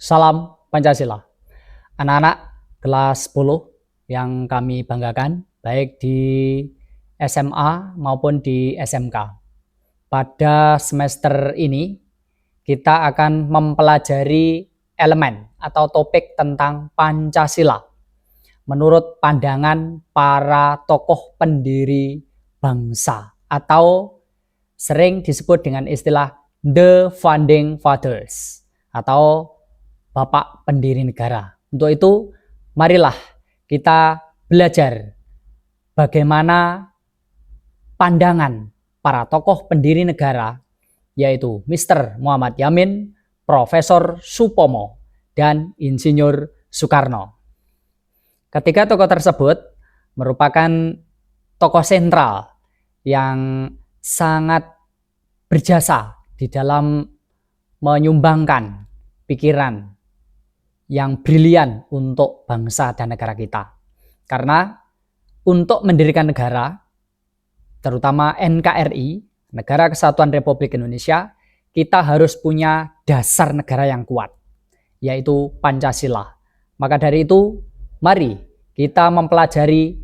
Salam Pancasila. Anak-anak kelas 10 yang kami banggakan, baik di SMA maupun di SMK. Pada semester ini, kita akan mempelajari elemen atau topik tentang Pancasila menurut pandangan para tokoh pendiri bangsa atau sering disebut dengan istilah The Founding Fathers atau Bapak Pendiri Negara. Untuk itu, marilah kita belajar bagaimana pandangan para tokoh pendiri negara, yaitu Mr. Muhammad Yamin, Profesor Supomo, dan Insinyur Soekarno. Ketiga tokoh tersebut merupakan tokoh sentral yang sangat berjasa di dalam menyumbangkan pikiran yang brilian untuk bangsa dan negara kita. Karena untuk mendirikan negara, terutama NKRI, Negara Kesatuan Republik Indonesia, kita harus punya dasar negara yang kuat, yaitu Pancasila. Maka dari itu, mari kita mempelajari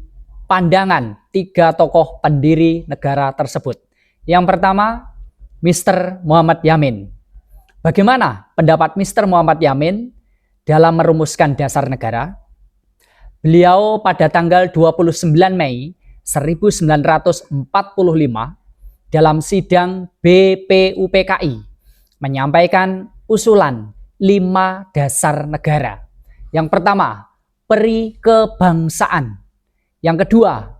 pandangan tiga tokoh pendiri negara tersebut. Yang pertama, Mr. Muhammad Yamin. Bagaimana pendapat Mr. Muhammad Yamin dalam merumuskan dasar negara? Beliau pada tanggal 29 Mei 1945 dalam sidang BPUPKI menyampaikan usulan 5 dasar negara. Yang pertama, peri kebangsaan. Yang kedua,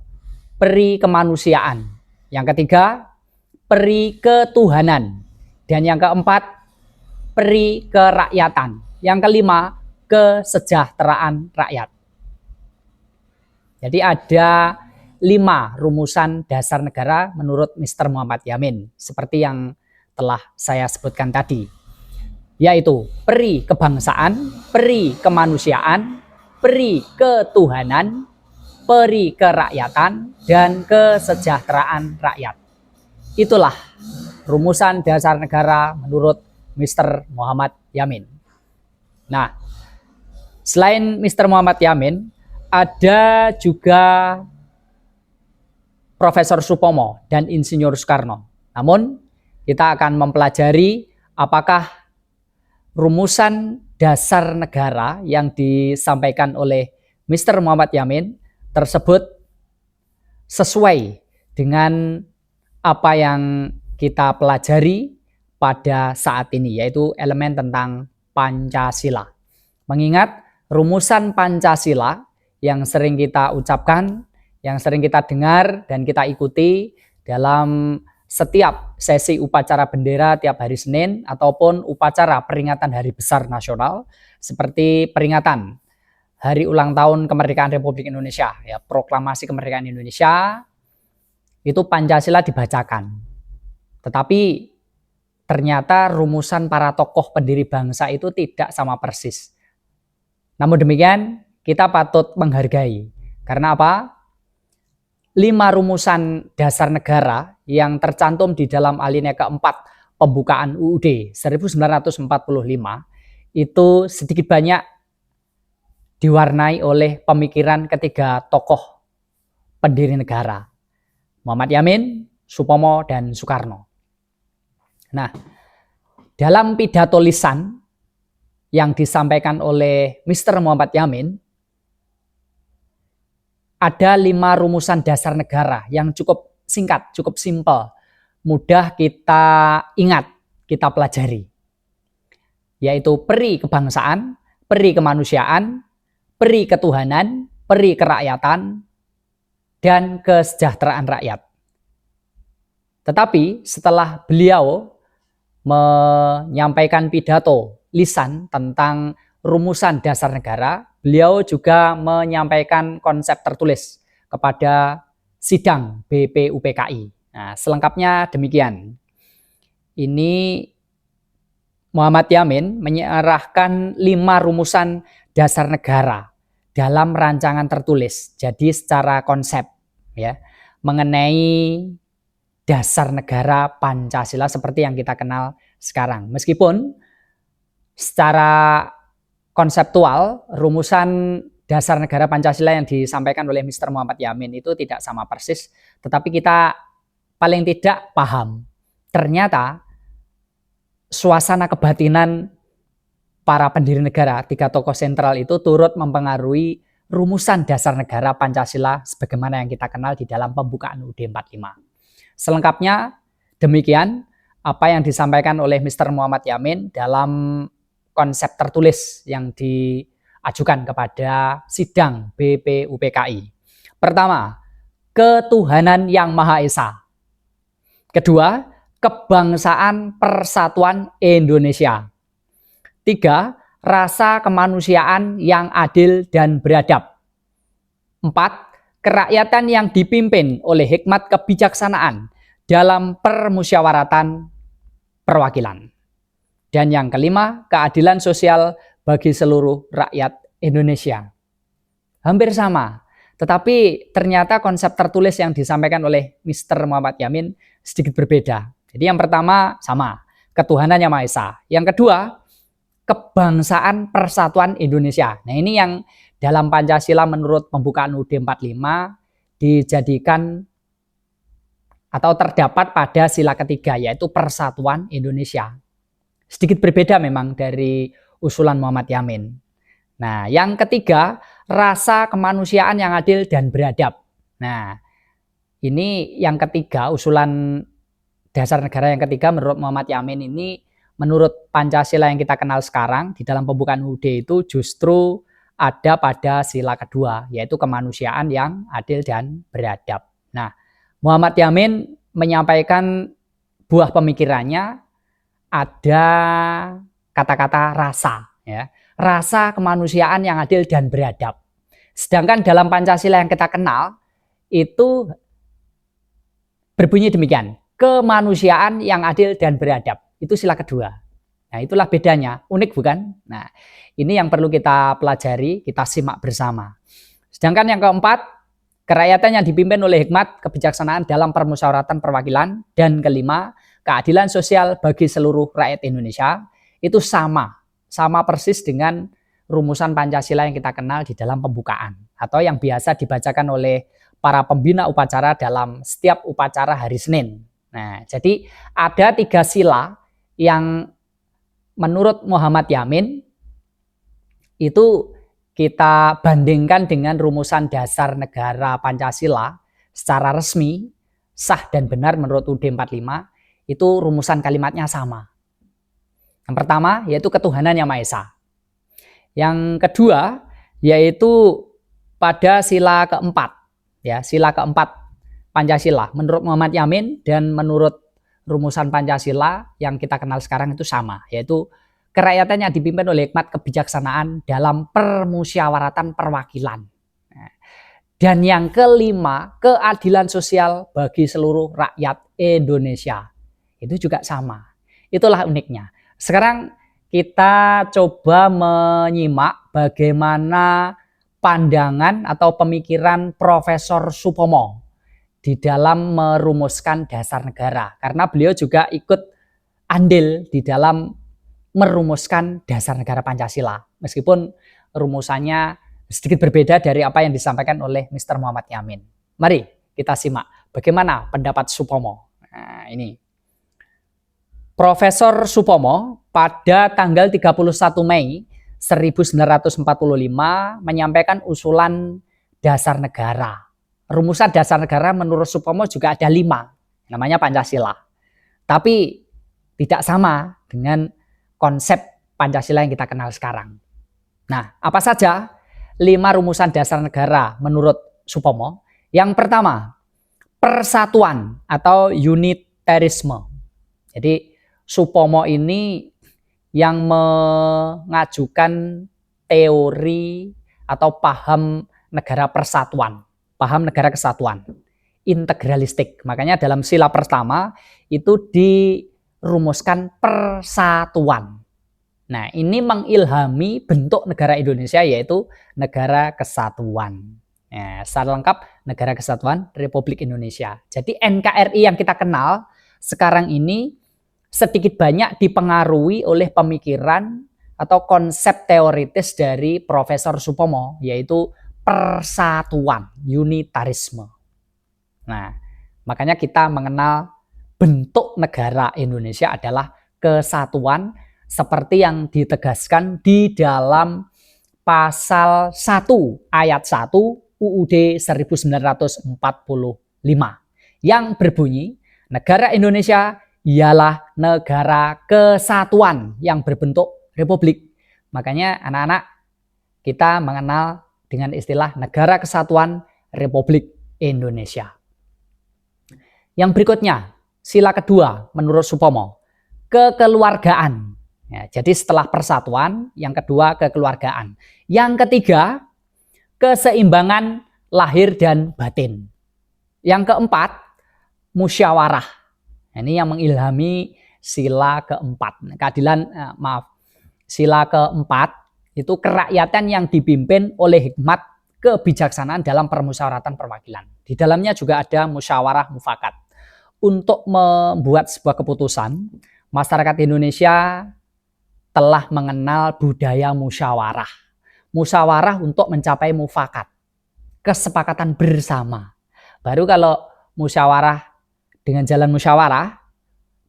peri kemanusiaan. Yang ketiga, peri ketuhanan. Dan yang keempat, peri kerakyatan. Yang kelima, kesejahteraan rakyat. Jadi ada 5 rumusan dasar negara menurut Mr. Muhammad Yamin, seperti yang telah saya sebutkan tadi, yaitu peri kebangsaan, peri kemanusiaan, peri ketuhanan, peri kerakyatan, dan kesejahteraan rakyat. Itulah rumusan dasar negara menurut Mr. Muhammad Yamin. Nah, selain Mr. Muhammad Yamin, ada juga Profesor Supomo dan Insinyur Soekarno. Namun, kita akan mempelajari apakah rumusan dasar negara yang disampaikan oleh Mr. Muhammad Yamin tersebut sesuai dengan apa yang kita pelajari pada saat ini, yaitu elemen tentang Pancasila. Mengingat rumusan Pancasila yang sering kita ucapkan, yang sering kita dengar dan kita ikuti dalam setiap sesi upacara bendera tiap hari Senin ataupun upacara peringatan Hari Besar Nasional seperti peringatan Hari Ulang Tahun Kemerdekaan Republik Indonesia, ya, Proklamasi Kemerdekaan Indonesia, itu Pancasila dibacakan. Tetapi ternyata rumusan para tokoh pendiri bangsa itu tidak sama persis. Namun demikian, kita patut menghargai. Karena apa? 5 rumusan dasar negara yang tercantum di dalam alinea keempat pembukaan UUD 1945 itu sedikit banyak diwarnai oleh pemikiran ketiga tokoh pendiri negara, Muhammad Yamin, Supomo, dan Soekarno. Nah, dalam pidato lisan yang disampaikan oleh Mr. Muhammad Yamin, ada 5 rumusan dasar negara yang cukup singkat, cukup simpel, mudah kita ingat, kita pelajari. Yaitu peri kebangsaan, peri kemanusiaan, peri ketuhanan, peri kerakyatan, dan kesejahteraan rakyat. Tetapi setelah beliau menyampaikan pidato lisan tentang rumusan dasar negara, beliau juga menyampaikan konsep tertulis kepada sidang BPUPKI. Nah, selengkapnya demikian. Ini Muhammad Yamin menyerahkan 5 rumusan dasar negara dalam rancangan tertulis. Jadi secara konsep, ya, mengenai dasar negara Pancasila seperti yang kita kenal sekarang. Meskipun secara konseptual, rumusan dasar negara Pancasila yang disampaikan oleh Mr. Muhammad Yamin itu tidak sama persis, tetapi kita paling tidak paham. Ternyata suasana kebatinan para pendiri negara, 3 tokoh sentral itu turut mempengaruhi rumusan dasar negara Pancasila sebagaimana yang kita kenal di dalam pembukaan UUD 45. Selengkapnya demikian apa yang disampaikan oleh Mr. Muhammad Yamin dalam konsep tertulis yang diajukan kepada sidang BPUPKI. Pertama, ketuhanan yang Maha Esa. Kedua, kebangsaan persatuan Indonesia. 3. Rasa kemanusiaan yang adil dan beradab. 4. Kerakyatan yang dipimpin oleh hikmat kebijaksanaan dalam permusyawaratan perwakilan. Dan yang kelima, keadilan sosial bagi seluruh rakyat Indonesia. Hampir sama, tetapi ternyata konsep tertulis yang disampaikan oleh Mr. Muhammad Yamin sedikit berbeda. Jadi yang pertama sama, ketuhanan yang Maha Esa. Yang kedua, kebangsaan persatuan Indonesia. Nah, ini yang dalam Pancasila menurut pembukaan UUD 45 dijadikan atau terdapat pada sila ketiga, yaitu persatuan Indonesia. Sedikit berbeda memang dari usulan Muhammad Yamin. Nah, yang ketiga, rasa kemanusiaan yang adil dan beradab. Nah, ini yang ketiga, usulan dasar negara yang ketiga menurut Muhammad Yamin ini, menurut Pancasila yang kita kenal sekarang di dalam pembukaan UUD itu justru ada pada sila kedua, yaitu kemanusiaan yang adil dan beradab. Nah, Muhammad Yamin menyampaikan buah pemikirannya ada kata-kata rasa, ya, rasa kemanusiaan yang adil dan beradab. Sedangkan dalam Pancasila yang kita kenal itu berbunyi demikian, kemanusiaan yang adil dan beradab. Itu sila kedua. Nah, itulah bedanya, unik bukan? Nah, ini yang perlu kita pelajari, kita simak bersama. Sedangkan yang keempat, kerakyatan yang dipimpin oleh hikmat kebijaksanaan dalam permusyawaratan perwakilan. Dan kelima, keadilan sosial bagi seluruh rakyat Indonesia. Itu sama persis dengan rumusan Pancasila yang kita kenal di dalam pembukaan, atau yang biasa dibacakan oleh para pembina upacara dalam setiap upacara hari Senin. Nah, jadi ada 3 sila yang menurut Muhammad Yamin itu kita bandingkan dengan rumusan dasar negara Pancasila secara resmi, sah dan benar menurut UUD 45, itu rumusan kalimatnya sama. Yang pertama yaitu ketuhanan yang Maha Esa. Yang kedua yaitu pada sila keempat, ya, sila keempat Pancasila menurut Muhammad Yamin dan menurut rumusan Pancasila yang kita kenal sekarang itu sama, yaitu kerakyatan yang dipimpin oleh hikmat kebijaksanaan dalam permusyawaratan perwakilan. Dan yang kelima, keadilan sosial bagi seluruh rakyat Indonesia. Itu juga sama. Itulah uniknya. Sekarang kita coba menyimak bagaimana pandangan atau pemikiran Profesor Supomo di dalam merumuskan dasar negara, karena beliau juga ikut andil di dalam merumuskan dasar negara Pancasila, meskipun rumusannya sedikit berbeda dari apa yang disampaikan oleh Mr. Muhammad Yamin. Mari kita simak bagaimana pendapat Supomo. Nah, ini Profesor Supomo pada tanggal 31 Mei 1945 menyampaikan usulan dasar negara. Rumusan dasar negara menurut Supomo juga ada 5, namanya Pancasila. Tapi tidak sama dengan konsep Pancasila yang kita kenal sekarang. Nah, apa saja 5 rumusan dasar negara menurut Supomo? Yang pertama, persatuan atau unitarisme. Jadi Supomo ini yang mengajukan teori atau paham negara persatuan, paham negara kesatuan, integralistik. Makanya dalam sila pertama itu dirumuskan persatuan. Nah, ini mengilhami bentuk negara Indonesia, yaitu negara kesatuan. Nah, secara lengkap negara kesatuan Republik Indonesia. Jadi NKRI yang kita kenal sekarang ini sedikit banyak dipengaruhi oleh pemikiran atau konsep teoritis dari Profesor Supomo, yaitu persatuan, unitarisme. Nah, makanya kita mengenal bentuk negara Indonesia adalah kesatuan seperti yang ditegaskan di dalam pasal 1 ayat 1 UUD 1945 yang berbunyi, negara Indonesia ialah negara kesatuan yang berbentuk republik. Makanya anak-anak kita mengenal dengan istilah Negara Kesatuan Republik Indonesia. Yang berikutnya, sila kedua menurut Supomo, kekeluargaan. Ya, jadi setelah persatuan, yang kedua kekeluargaan. Yang ketiga, keseimbangan lahir dan batin. Yang keempat, musyawarah. Ini yang mengilhami sila keempat. Sila keempat itu kerakyatan yang dipimpin oleh hikmat kebijaksanaan dalam permusyawaratan perwakilan. Di dalamnya juga ada musyawarah mufakat. Untuk membuat sebuah keputusan, masyarakat Indonesia telah mengenal budaya musyawarah. Musyawarah untuk mencapai mufakat, kesepakatan bersama. Baru kalau musyawarah dengan jalan musyawarah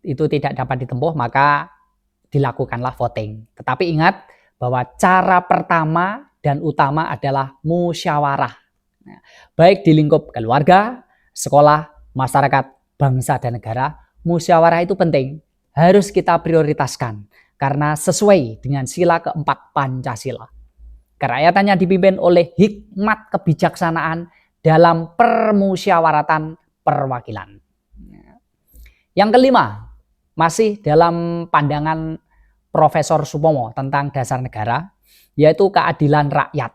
itu tidak dapat ditempuh, maka dilakukanlah voting. Tetapi ingat bahwa cara pertama dan utama adalah musyawarah. Nah, baik di lingkup keluarga, sekolah, masyarakat, bangsa dan negara, musyawarah itu penting, harus kita prioritaskan karena sesuai dengan sila keempat Pancasila. Kerakyatannya dipimpin oleh hikmat kebijaksanaan dalam permusyawaratan perwakilan. Yang kelima, masih dalam pandangan Profesor Supomo tentang dasar negara, yaitu keadilan rakyat.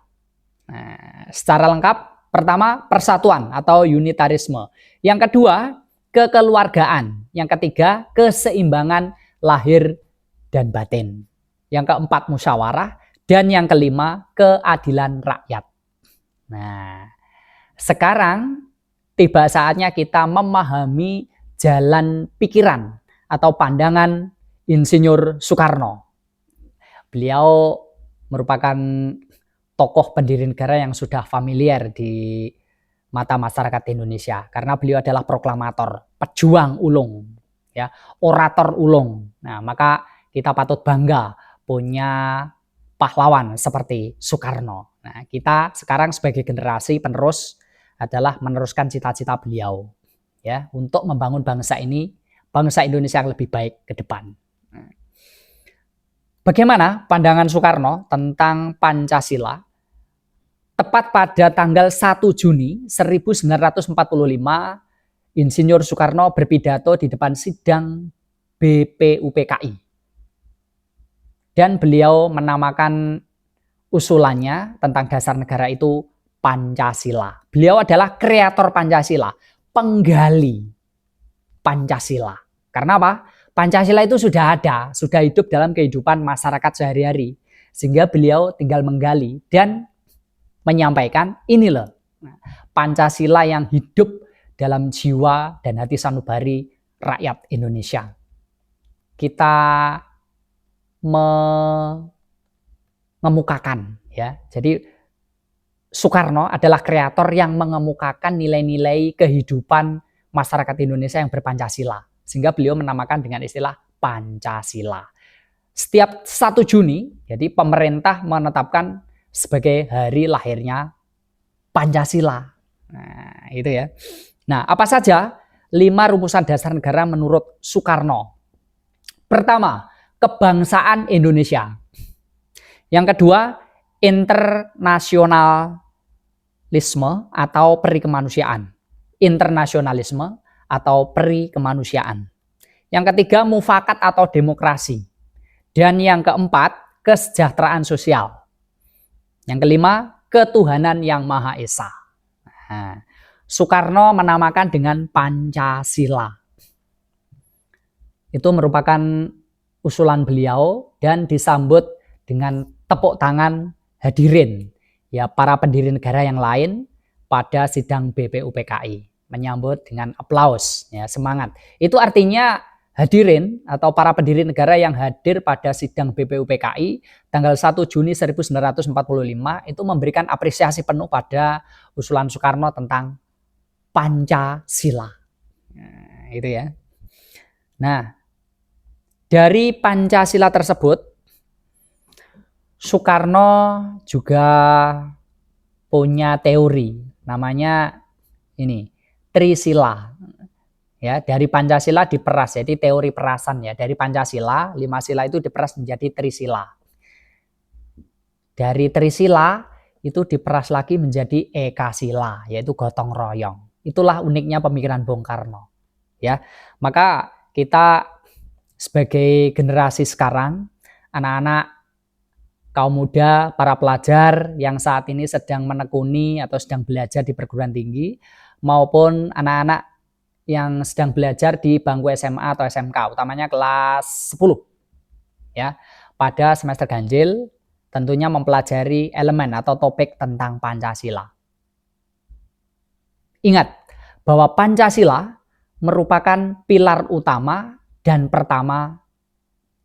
Nah, secara lengkap, pertama persatuan atau unitarisme. Yang kedua, kekeluargaan. Yang ketiga, keseimbangan lahir dan batin. Yang keempat, musyawarah. Dan yang kelima, keadilan rakyat. Nah, sekarang tiba saatnya kita memahami jalan pikiran atau pandangan Insinyur Soekarno. Beliau merupakan tokoh pendiri negara yang sudah familiar di mata masyarakat Indonesia karena beliau adalah proklamator, pejuang ulung, ya, orator ulung. Nah, maka kita patut bangga punya pahlawan seperti Soekarno. Nah, kita sekarang sebagai generasi penerus adalah meneruskan cita-cita beliau, ya, untuk membangun bangsa ini, bangsa Indonesia yang lebih baik ke depan. Bagaimana pandangan Soekarno tentang Pancasila? Tepat pada tanggal 1 Juni 1945, Insinyur Soekarno berpidato di depan sidang BPUPKI. Dan beliau menamakan usulannya tentang dasar negara itu Pancasila. Beliau adalah kreator Pancasila, penggali Pancasila. Karena apa? Pancasila itu sudah ada, sudah hidup dalam kehidupan masyarakat sehari-hari. Sehingga beliau tinggal menggali dan menyampaikan ini loh, Pancasila yang hidup dalam jiwa dan hati sanubari rakyat Indonesia. Kita mengemukakan, ya. Jadi Soekarno adalah kreator yang mengemukakan nilai-nilai kehidupan masyarakat Indonesia yang berpancasila. Sehingga beliau menamakan dengan istilah Pancasila. Setiap 1 Juni, jadi pemerintah menetapkan sebagai hari lahirnya Pancasila. Nah, itu ya. Nah, apa saja 5 rumusan dasar negara menurut Soekarno? Pertama, kebangsaan Indonesia. Yang kedua, internasionalisme atau peri kemanusiaan. Internasionalisme atau peri kemanusiaan. Yang ketiga, mufakat atau demokrasi. Dan yang keempat, kesejahteraan sosial. Yang kelima, ketuhanan yang Maha Esa. Nah, Soekarno menamakan dengan Pancasila. Itu merupakan usulan beliau dan disambut dengan tepuk tangan hadirin, ya, para pendiri negara yang lain pada sidang BPUPKI. Menyambut dengan aplaus, ya, semangat. Itu artinya hadirin atau para pendiri negara yang hadir pada sidang BPUPKI tanggal 1 Juni 1945 itu memberikan apresiasi penuh pada usulan Soekarno tentang Pancasila. Nah, itu ya. Nah, dari Pancasila tersebut Soekarno juga punya teori namanya ini Trisila. Ya, dari Pancasila diperas, jadi teori perasan ya. Dari Pancasila, 5 sila itu diperas menjadi Trisila. Dari Trisila itu diperas lagi menjadi Ekasila, yaitu gotong royong. Itulah uniknya pemikiran Bung Karno. Ya, maka kita sebagai generasi sekarang, anak-anak, kaum muda, para pelajar yang saat ini sedang menekuni atau sedang belajar di perguruan tinggi, maupun anak-anak yang sedang belajar di bangku SMA atau SMK, utamanya kelas 10. Ya, pada semester ganjil tentunya mempelajari elemen atau topik tentang Pancasila. Ingat bahwa Pancasila merupakan pilar utama dan pertama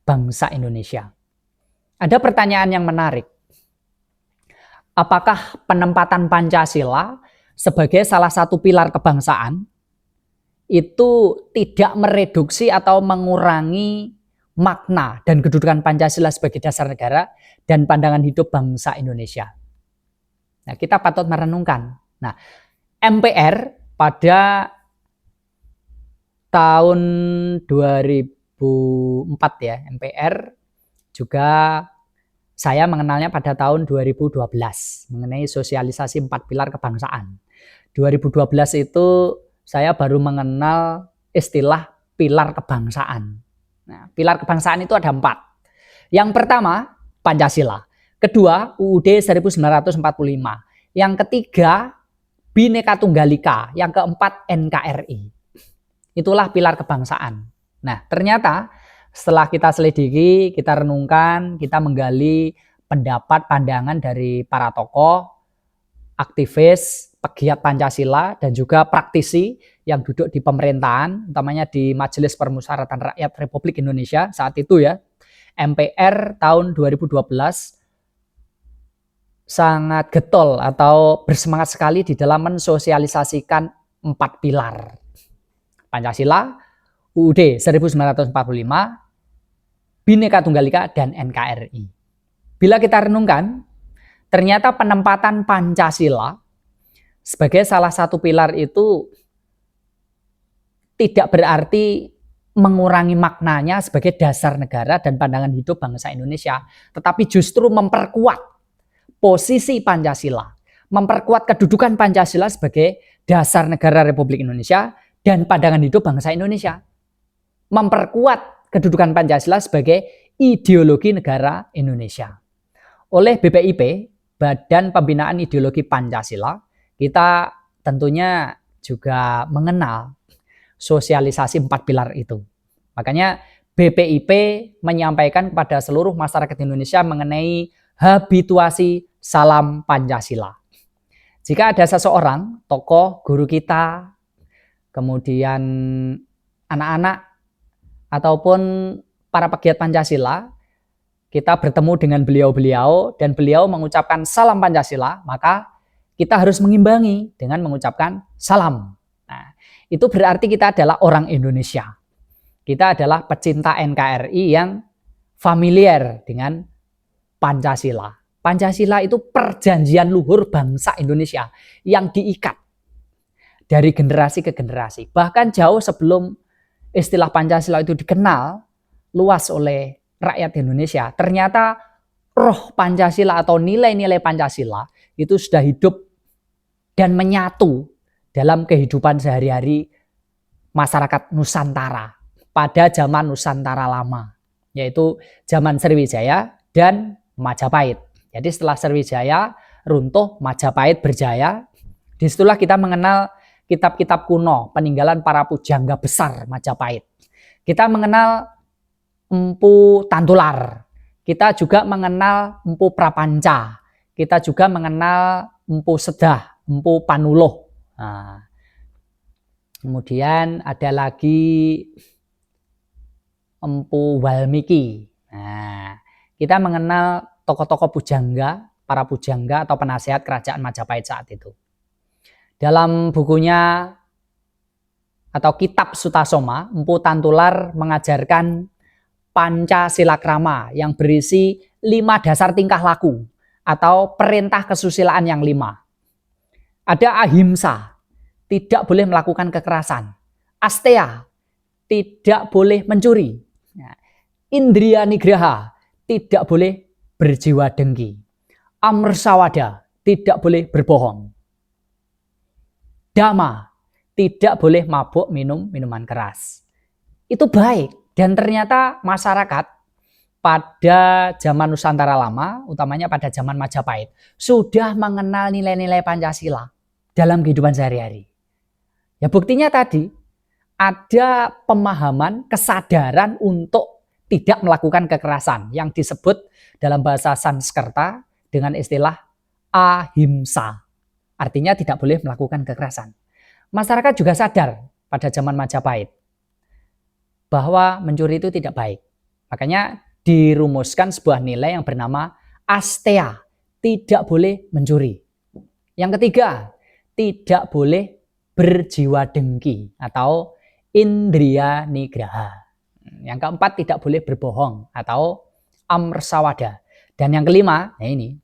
bangsa Indonesia. Ada pertanyaan yang menarik. Apakah penempatan Pancasila sebagai salah satu pilar kebangsaan itu tidak mereduksi atau mengurangi makna dan kedudukan Pancasila sebagai dasar negara dan pandangan hidup bangsa Indonesia? Nah, kita patut merenungkan. Nah, MPR pada tahun 2004 ya, MPR juga saya mengenalnya pada tahun 2012 mengenai sosialisasi 4 pilar kebangsaan. 2012 itu saya baru mengenal istilah pilar kebangsaan. Nah, pilar kebangsaan itu ada 4. Yang pertama, Pancasila. Kedua, UUD 1945. Yang ketiga, Bhinneka Tunggal Ika. Yang keempat, NKRI. Itulah pilar kebangsaan. Nah, ternyata setelah kita selidiki, kita renungkan, kita menggali pendapat, pandangan dari para tokoh, aktivis, pegiat Pancasila, dan juga praktisi yang duduk di pemerintahan, utamanya di Majelis Permusyawaratan Rakyat Republik Indonesia saat itu ya, MPR tahun 2012 sangat getol atau bersemangat sekali di dalam mensosialisasikan 4 pilar. Pancasila, UUD 1945, Bhinneka Tunggal Ika, dan NKRI. Bila kita renungkan, ternyata penempatan Pancasila sebagai salah satu pilar itu tidak berarti mengurangi maknanya sebagai dasar negara dan pandangan hidup bangsa Indonesia, tetapi justru memperkuat posisi Pancasila, memperkuat kedudukan Pancasila sebagai dasar negara Republik Indonesia dan pandangan hidup bangsa Indonesia, memperkuat kedudukan Pancasila sebagai ideologi negara Indonesia. Oleh BPIP, Badan Pembinaan Ideologi Pancasila, kita tentunya juga mengenal sosialisasi 4 pilar itu. Makanya BPIP menyampaikan kepada seluruh masyarakat Indonesia mengenai habituasi salam Pancasila. Jika ada seseorang, tokoh, guru kita, kemudian anak-anak, ataupun para pegiat Pancasila, kita bertemu dengan beliau-beliau dan beliau mengucapkan salam Pancasila, maka kita harus mengimbangi dengan mengucapkan salam. Nah, itu berarti kita adalah orang Indonesia. Kita adalah pecinta NKRI yang familiar dengan Pancasila. Pancasila itu perjanjian luhur bangsa Indonesia yang diikat dari generasi ke generasi. Bahkan jauh sebelum istilah Pancasila itu dikenal luas oleh rakyat Indonesia, ternyata roh Pancasila atau nilai-nilai Pancasila itu sudah hidup dan menyatu dalam kehidupan sehari-hari masyarakat Nusantara pada zaman Nusantara lama, yaitu zaman Sriwijaya dan Majapahit. Jadi setelah Sriwijaya runtuh, Majapahit berjaya, disitulah kita mengenal kitab-kitab kuno peninggalan para pujangga besar Majapahit. Kita mengenal Empu Tantular, kita juga mengenal Empu Prapanca, kita juga mengenal Empu Sedah, Empu Panuluh. Nah, kemudian ada lagi Empu Walmiki. Nah, kita mengenal tokoh-tokoh pujangga, para pujangga atau penasehat kerajaan Majapahit saat itu. Dalam bukunya atau kitab Sutasoma, Empu Tantular mengajarkan Pancasilakrama yang berisi 5 dasar tingkah laku atau perintah kesusilaan yang 5. Ada ahimsa, tidak boleh melakukan kekerasan. Asteya, tidak boleh mencuri. Indriya nigraha, tidak boleh berjiwa dengki. Amrsawada, tidak boleh berbohong. Dhamma, tidak boleh mabuk minum minuman keras. Itu baik, dan ternyata masyarakat pada zaman Nusantara lama, utamanya pada zaman Majapahit, sudah mengenal nilai-nilai Pancasila dalam kehidupan sehari-hari. Ya buktinya tadi, ada pemahaman, kesadaran untuk tidak melakukan kekerasan yang disebut dalam bahasa Sanskerta dengan istilah ahimsa. Artinya tidak boleh melakukan kekerasan. Masyarakat juga sadar pada zaman Majapahit bahwa mencuri itu tidak baik. Makanya dirumuskan sebuah nilai yang bernama asteya, tidak boleh mencuri. Yang ketiga, tidak boleh berjiwa dengki atau indriya nigraha. Yang keempat, tidak boleh berbohong atau amrsawada. Dan yang kelima, nah ini,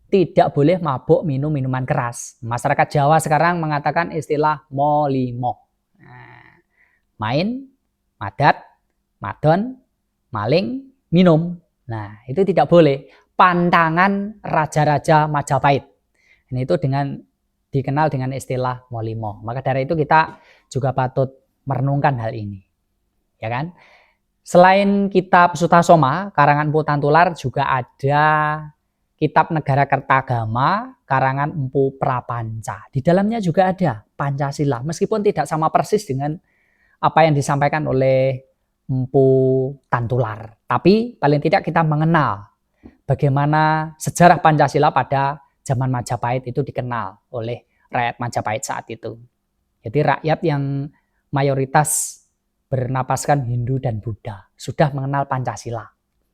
tidak boleh mabuk minum minuman keras. Masyarakat Jawa sekarang mengatakan istilah molimo. Nah, main, madat, madon, maling, minum. Nah, itu tidak boleh. Pantangan raja-raja Majapahit. Ini itu dikenal dengan istilah molimo. Maka dari itu kita juga patut merenungkan hal ini. Ya kan? Selain kitab Sutasoma karangan Empu Tantular, juga ada kitab Negara Kertagama karangan Empu Prapanca. Di dalamnya juga ada Pancasila, meskipun tidak sama persis dengan apa yang disampaikan oleh Empu Tantular. Tapi paling tidak kita mengenal bagaimana sejarah Pancasila pada zaman Majapahit itu dikenal oleh rakyat Majapahit saat itu. Jadi rakyat yang mayoritas bernapaskan Hindu dan Buddha sudah mengenal Pancasila.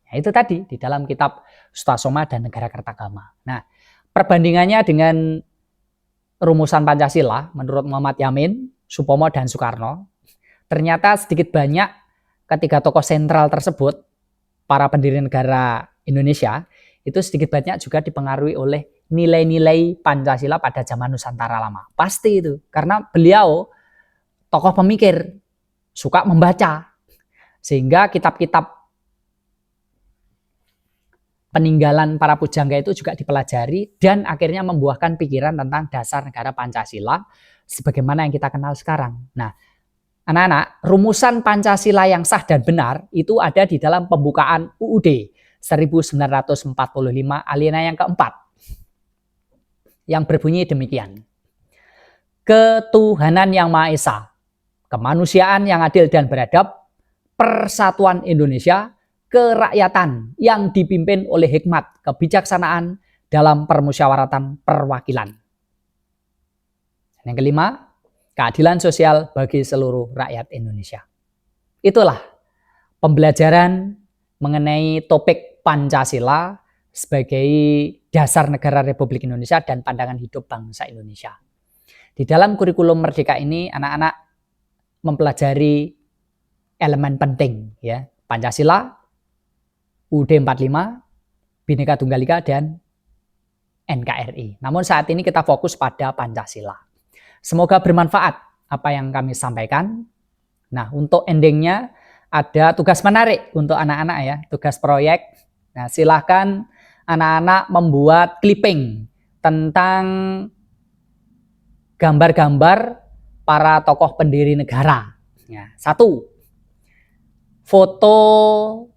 Nah, itu tadi di dalam kitab Sutasoma dan Negara Kertagama. Nah, perbandingannya dengan rumusan Pancasila menurut Muhammad Yamin, Supomo, dan Soekarno, ternyata sedikit banyak ketiga tokoh sentral tersebut, para pendiri negara Indonesia, itu sedikit banyak juga dipengaruhi oleh nilai-nilai Pancasila pada zaman Nusantara lama. Pasti itu, karena beliau tokoh pemikir, suka membaca, sehingga kitab-kitab peninggalan para pujangga itu juga dipelajari dan akhirnya membuahkan pikiran tentang dasar negara Pancasila sebagaimana yang kita kenal sekarang. Nah, anak-anak, rumusan Pancasila yang sah dan benar itu ada di dalam pembukaan UUD 1945 alinea yang keempat, yang berbunyi demikian. Ketuhanan yang Maha Esa, kemanusiaan yang adil dan beradab, persatuan Indonesia, kerakyatan yang dipimpin oleh hikmat kebijaksanaan dalam permusyawaratan perwakilan. Yang kelima, keadilan sosial bagi seluruh rakyat Indonesia. Itulah pembelajaran mengenai topik Pancasila sebagai dasar negara Republik Indonesia dan pandangan hidup bangsa Indonesia. Di dalam kurikulum Merdeka ini anak-anak mempelajari elemen penting, ya, Pancasila, UUD 45, Bhinneka Tunggal Ika, dan NKRI. Namun saat ini kita fokus pada Pancasila. Semoga bermanfaat apa yang kami sampaikan. Nah, untuk endingnya ada tugas menarik untuk anak-anak, ya, tugas proyek. Nah, silahkan anak-anak membuat clipping tentang gambar-gambar para tokoh pendiri negara. Ya, 1. Foto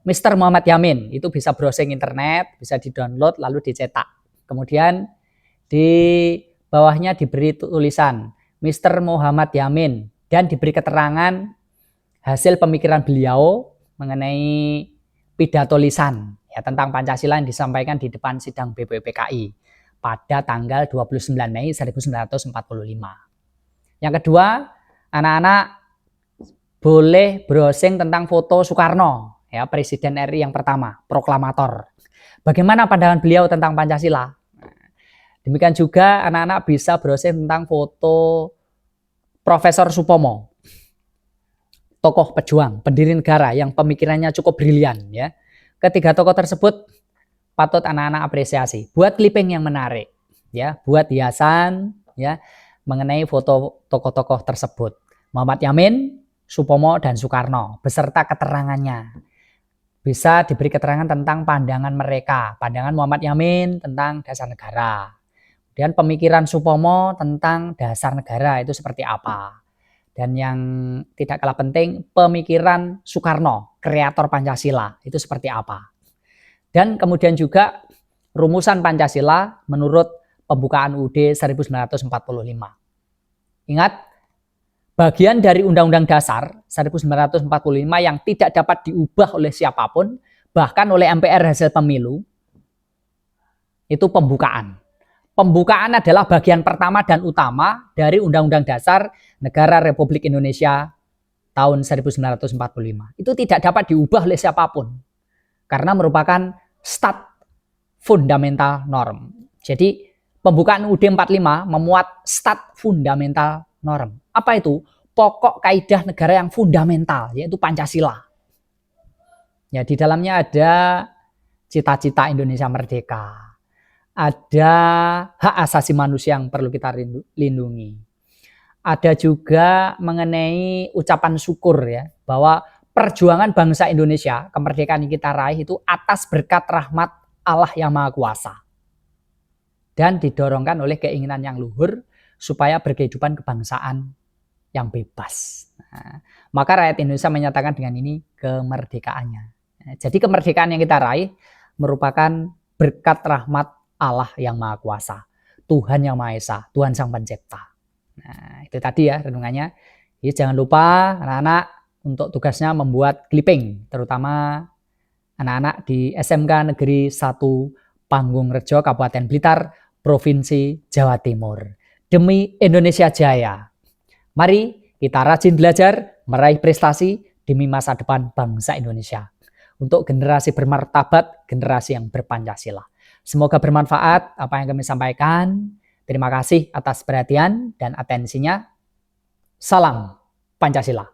Mr. Muhammad Yamin, itu bisa browsing internet, bisa di-download lalu dicetak. Kemudian di bawahnya diberi tulisan Mr. Muhammad Yamin dan diberi keterangan hasil pemikiran beliau mengenai pidato lisan, ya, tentang Pancasila yang disampaikan di depan sidang BPUPKI pada tanggal 29 Mei 1945. Yang kedua, anak-anak boleh browsing tentang foto Soekarno, ya, Presiden RI yang pertama, proklamator. Bagaimana pandangan beliau tentang Pancasila? Demikian juga anak-anak bisa browsing tentang foto Profesor Supomo, tokoh pejuang, pendiri negara yang pemikirannya cukup brilian, ya. Ketiga tokoh tersebut patut anak-anak apresiasi. Buat clipping yang menarik, ya, buat hiasan, ya, mengenai foto tokoh-tokoh tersebut. Muhammad Yamin, Supomo, dan Soekarno beserta keterangannya. Bisa diberi keterangan tentang pandangan mereka. Pandangan Muhammad Yamin tentang dasar negara. Dan pemikiran Supomo tentang dasar negara itu seperti apa. Dan yang tidak kalah penting, pemikiran Soekarno, kreator Pancasila, itu seperti apa. Dan kemudian juga rumusan Pancasila menurut pembukaan UUD 1945. Ingat, bagian dari Undang-Undang Dasar 1945 yang tidak dapat diubah oleh siapapun, bahkan oleh MPR hasil pemilu, itu pembukaan. Pembukaan adalah bagian pertama dan utama dari Undang-Undang Dasar Negara Republik Indonesia tahun 1945. Itu tidak dapat diubah oleh siapapun karena merupakan stat fundamental norm. Jadi pembukaan UUD 45 memuat stat fundamental norm. Apa itu? Pokok kaidah negara yang fundamental, yaitu Pancasila. Ya, di dalamnya ada cita-cita Indonesia merdeka. Ada hak asasi manusia yang perlu kita lindungi. Ada juga mengenai ucapan syukur, ya, bahwa perjuangan bangsa Indonesia, kemerdekaan yang kita raih itu atas berkat rahmat Allah yang Maha Kuasa. Dan didorongkan oleh keinginan yang luhur supaya berkehidupan kebangsaan yang bebas. Nah, maka rakyat Indonesia menyatakan dengan ini kemerdekaannya. Jadi kemerdekaan yang kita raih merupakan berkat rahmat Allah yang Maha Kuasa, Tuhan yang Maha Esa, Tuhan Sang Pencipta. Nah, itu tadi ya renungannya. Jadi jangan lupa anak-anak untuk tugasnya membuat clipping, terutama anak-anak di SMK Negeri 1 Panggungrejo, Kabupaten Blitar, Provinsi Jawa Timur. Demi Indonesia Jaya. Mari kita rajin belajar, meraih prestasi demi masa depan bangsa Indonesia. Untuk generasi bermartabat, generasi yang berpancasila. Semoga bermanfaat apa yang kami sampaikan. Terima kasih atas perhatian dan atensinya. Salam Pancasila.